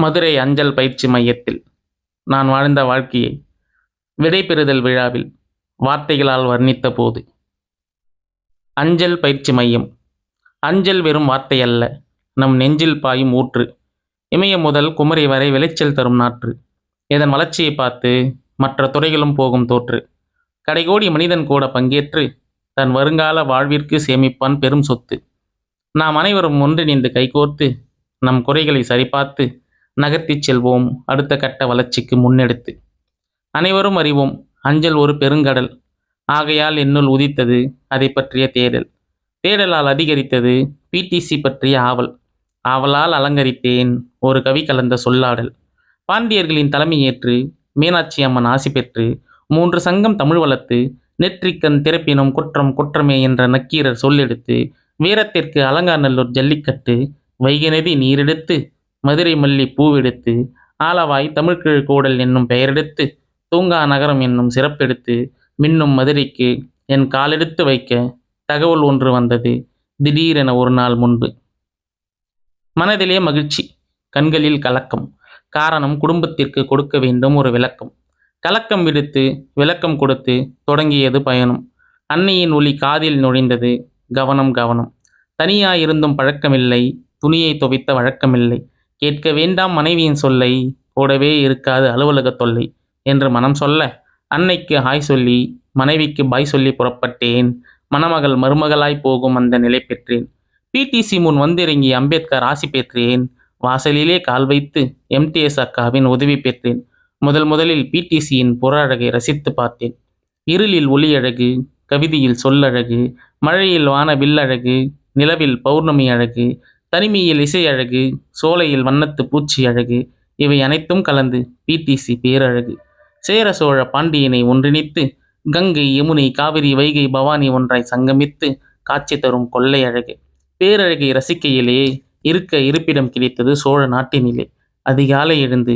மதுரை அஞ்சல் பயிற்சி மையத்தில் நான் வாழ்ந்த வாழ்க்கையை விடைபெறுதல் விழாவில் வார்த்தைகளால் வர்ணித்த போது. அஞ்சல் பயிற்சி மையம். அஞ்சல் வெறும் வார்த்தை அல்ல, நம் நெஞ்சில் பாயும் ஊற்று. இமயம் முதல் குமரி வரை விளைச்சல் தரும் நாற்று. இதன் வளர்ச்சியை பார்த்து மற்ற துறைகளும் போகும் தோற்று. கடைகோடி மனிதன் கூட பங்கேற்று தன் வருங்கால வாழ்விற்கு சேமிப்பான் பெரும் சொத்து. நாம் அனைவரும் ஒன்றிணைந்து கைகோர்த்து நம் குறைகளை சரிபார்த்து நகர்த்திச் செல்வோம் அடுத்த கட்ட வளர்ச்சிக்கு முன்னெடுத்து. அனைவரும் அறிவோம், அஞ்சல் ஒரு பெருங்கடல். ஆகையால் என்னுள் உதித்தது அதை பற்றிய தேடல். தேடலால் அதிகரித்தது பிடிசி பற்றிய ஆவல். ஆவலால் அலங்கரித்தேன் ஒரு கவி கலந்த சொல்லாடல். பாண்டியர்களின் தலைமையேற்று மீனாட்சி அம்மன் ஆசி பெற்று 3 சங்கம் தமிழ் வளர்த்து நெற்றிக்கண் திறப்பினும் குற்றம் குற்றமே என்ற நக்கீரர் சொல்லெடுத்து வீரத்திற்கு அலங்காநல்லூர் ஜல்லிக்கட்டு வைகை நதி நீரெடுத்து மதுரை மல்லி பூவெடுத்து ஆலவாய் தமிழ்கிழ கூடல் என்னும் பெயரெடுத்து தூங்கா நகரம் என்னும் சிறப்பெடுத்து மின்னும் மதுரைக்கு என் காலெடுத்து வைக்க தகவல் ஒன்று வந்தது திடீரென ஒரு நாள் முன்பு. மனதிலே மகிழ்ச்சி, கண்களில் கலக்கம். காரணம், குடும்பத்திற்கு கொடுக்க வேண்டும் ஒரு விளக்கம். கலக்கம் விடுத்து விளக்கம் கொடுத்து தொடங்கியது பயணம். அன்னையின் ஒளி காதில் நுழைந்தது. கவனம் கவனம். தனியாயிருந்தும் பழக்கமில்லை, துணியை துவைத்த வழக்கமில்லை. கேட்க வேண்டாம் மனைவியின் சொல்லை, கூடவே இருக்காது அலுவலக தொல்லை என்று மனம் சொல்ல, அன்னைக்கு ஹாய் சொல்லி மனைவிக்கு பாய் சொல்லி புறப்பட்டேன். மணமகள் மருமகளாய் போகும் அந்த நிலை பெற்றேன். பிடிசி முன் வந்திறங்கி அம்பேத்கர் ஆசி பெற்றேன். வாசலிலே கால் வைத்து எம்டிஎஸ் அக்காவின் உதவி பெற்றேன். முதலில் பிடிசியின் புற அழகை ரசித்து பார்த்தேன். இருளில் ஒளி அழகு, கவிதையில் சொல்லழகு, மழையில் வான வில்லழகு, நிலவில் பௌர்ணமி அழகு, தனிமையில் இசை அழகு, சோலையில் வண்ணத்து பூச்சி அழகு, இவை அனைத்தும் கலந்து பிடிசி பேரழகு. சேர சோழ பாண்டியனை ஒன்றிணைத்து கங்கை யமுனை காவிரி வைகை பவானி ஒன்றாய் சங்கமித்து காட்சி தரும் கொள்ளை அழகு. பேரழகை ரசிக்கையிலே இருக்க இருப்பிடம் கிடைத்தது சோழ நாட்டினிலே. அதிகாலை எழுந்து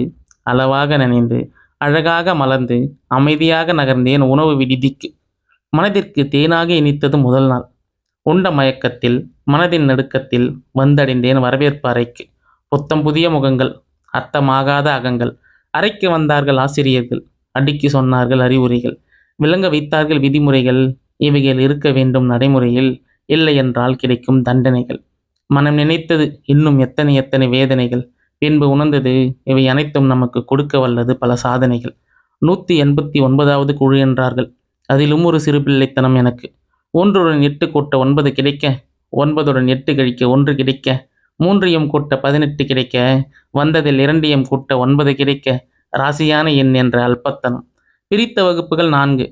அளவாக நனைந்து அழகாக மலர்ந்து அமைதியாக நகர்ந்தேன் உணவு விடுதிக்கு. மனதிற்கு தேனாக இனித்தது முதல் நாள். உண்ட மயக்கத்தில் மனதின் நடுக்கத்தில் வந்தடைந்தேன் வரவேற்பு அறைக்கு. புத்தம் புதிய முகங்கள், அர்த்தமாகாத அகங்கள். அறைக்கு வந்தார்கள் ஆசிரியர்கள், அடிக்கு சொன்னார்கள் அறிவுரைகள், விளங்க வைத்தார்கள் விதிமுறைகள். இவைகள் இருக்க வேண்டும் நடைமுறையில், இல்லை என்றால் கிடைக்கும் தண்டனைகள். மனம் நினைத்தது இன்னும் எத்தனை எத்தனை வேதனைகள். பின்பு உணர்ந்தது இவை அனைத்தும் நமக்கு கொடுக்க வல்லது பல சாதனைகள். 189வது குழு என்றார்கள். அதிலும் ஒரு சிறு பிள்ளைத்தனம் எனக்கு. 1உடன் 8 கூட்ட 9 கிடைக்க, 9உடன் 8 கழிக்க 1 கிடைக்க, 3ஐயும் கூட்ட 18 கிடைக்க, வந்ததில் 2ஐயும் கூட்ட 9 கிடைக்க, ராசியான எண் என்ற அல்பத்தனம். பிரித்த வகுப்புகள் 4,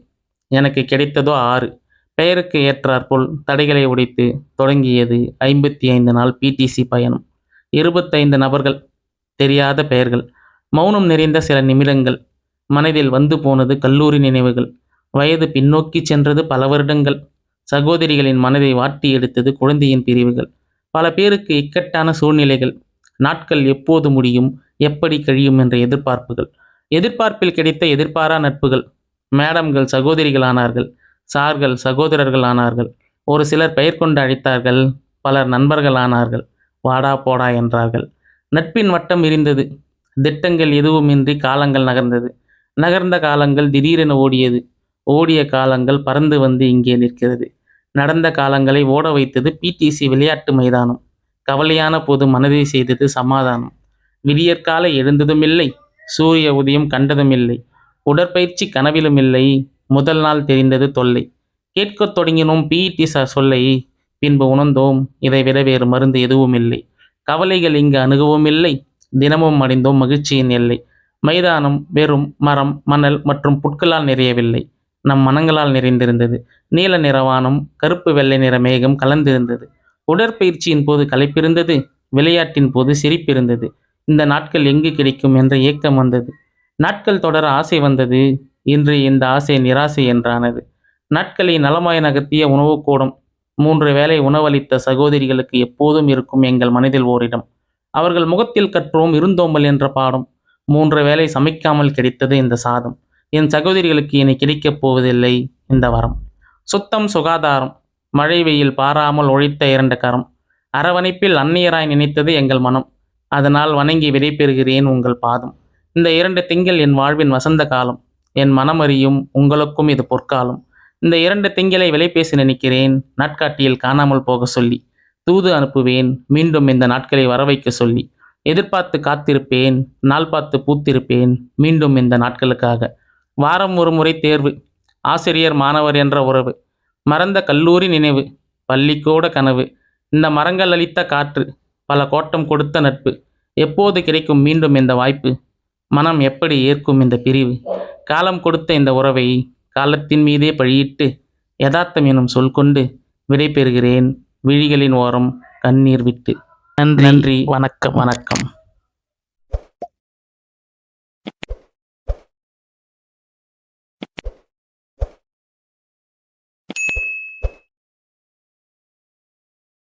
எனக்கு கிடைத்ததோ 6. பெயருக்கு ஏற்றாற்போல் தடைகளை உடைத்து தொடங்கியது 55 நாள் பிடிசி பயணம். 25 நபர்கள், தெரியாத பெயர்கள், மௌனம் நிறைந்த சில நிமிடங்கள். மனதில் வந்து போனது கல்லூரி நினைவுகள். வயது பின்னோக்கி சென்றது பல வருடங்கள். சகோதரிகளின் மனதை வாட்டி எடுத்தது குழந்தையின் பிரிவுகள். பல பேருக்கு இக்கட்டான சூழ்நிலைகள். நாட்கள் எப்போது முடியும், எப்படி கழியும் என்ற எதிர்பார்ப்புகள். எதிர்பார்ப்பில் கிடைத்த எதிர்பாரா நட்புகள். மேடம்கள் சகோதரிகளானார்கள், சார்கள் சகோதரர்கள் ஆனார்கள். ஒரு சிலர் பெயர் கொண்டு அழைத்தார்கள், பலர் நண்பர்களானார்கள். வாடா போடா என்றார்கள். நட்பின் வட்டம் விரிந்தது. திட்டங்கள் எதுவுமின்றி காலங்கள் நகர்ந்தது. நகர்ந்த காலங்கள் திடீரென ஓடியது. ஓடிய காலங்கள் பறந்து வந்து இங்கே நிற்கிறது. நடந்த காலங்களை ஓட வைத்தது பிடிசி விளையாட்டு மைதானம். கவலையான போது மனதை செய்தது சமாதானம். விடியற்காலை எழுந்ததுமில்லை, சூரிய உதயம் கண்டதுமில்லை, உடற்பயிற்சி கனவிலும் இல்லை. முதல் நாள் தெரிந்தது தொல்லை. கேட்கத் தொடங்கினோம் பிஇடி சார் சொல்லை. பின்பு உணர்ந்தோம் இதைவிட வேறு மருந்து எதுவும் இல்லை. கவலைகள் இங்கு அணுகவும் இல்லை. தினமும் அடைந்தோம் மகிழ்ச்சியின் எல்லை. மைதானம் வெறும் மரம், மணல் மற்றும் புட்களால் நிறையவில்லை, நம் மனங்களால் நிறைந்திருந்தது. நீல நிறவானம், கருப்பு வெள்ளை நிற மேகம் கலந்திருந்தது. உடற்பயிற்சியின் போது களைப்பிருந்தது, விளையாட்டின் போது சிரிப்பிருந்தது. இந்த நாட்கள் எங்கு கிடைக்கும் என்ற ஏக்கம் வந்தது. நாட்கள் தொடர ஆசை வந்தது. இன்று இந்த ஆசை நிராசை என்றானது. நாட்களை நலமாய் நகர்த்திய உணவுக்கூடம். 3 வேளை உணவளித்த சகோதரிகளுக்கு எப்போதும் இருக்கும் எங்கள் மனதில் ஓரிடம். அவர்கள் முகத்தில் கற்றோம் இருந்தோம்பல் என்ற பாடம். 3 வேளை சமைக்காமல் கிடைத்தது இந்த சாதம். என் சகோதரிகளுக்கு இனி கிடைக்கப் போவதில்லை இந்த வரம். சுத்தம் சுகாதாரம். மழை வெயில் பாராமல் உழைத்த 2 கரம். அரவணைப்பில் அந்நியராய் நினைத்தது எங்கள் மனம். அதனால் வணங்கி விடைபெறுகிறேன் உங்கள் பாதம். இந்த 2 திங்கள் என் வாழ்வின் வசந்த காலம். என் மனமறியும் உங்களுக்கும் இது பொற்காலம். இந்த 2 திங்களை விலை பேசி நினைக்கிறேன், நாட்காட்டியில் காணாமல் போக சொல்லி. தூது அனுப்புவேன் மீண்டும் இந்த நாட்களை வரவைக்க சொல்லி. எதிர்பார்த்து காத்திருப்பேன், நாள் பார்த்து பூத்திருப்பேன் மீண்டும் இந்த நாட்களுக்காக. வாரம் ஒரு முறை தேர்வு, ஆசிரியர் மாணவர் என்ற உறவு, மறந்த கல்லூரி நினைவு, பள்ளிக்கூட கனவு, இந்த மரங்கள் அளித்த காற்று, பல கோட்டம் கொடுத்த நட்பு. எப்போது கிடைக்கும் மீண்டும் இந்த வாய்ப்பு? மனம் எப்படி ஏற்கும் இந்த பிரிவு? காலம் கொடுத்த இந்த உறவை காலத்தின் மீதே பழியிட்டு யதார்த்தம் எனும் சொல் கொண்டு விடை பெறுகிறேன் விழிகளின் ஓரம் கண்ணீர் விட்டு. நன்றி, வணக்கம்.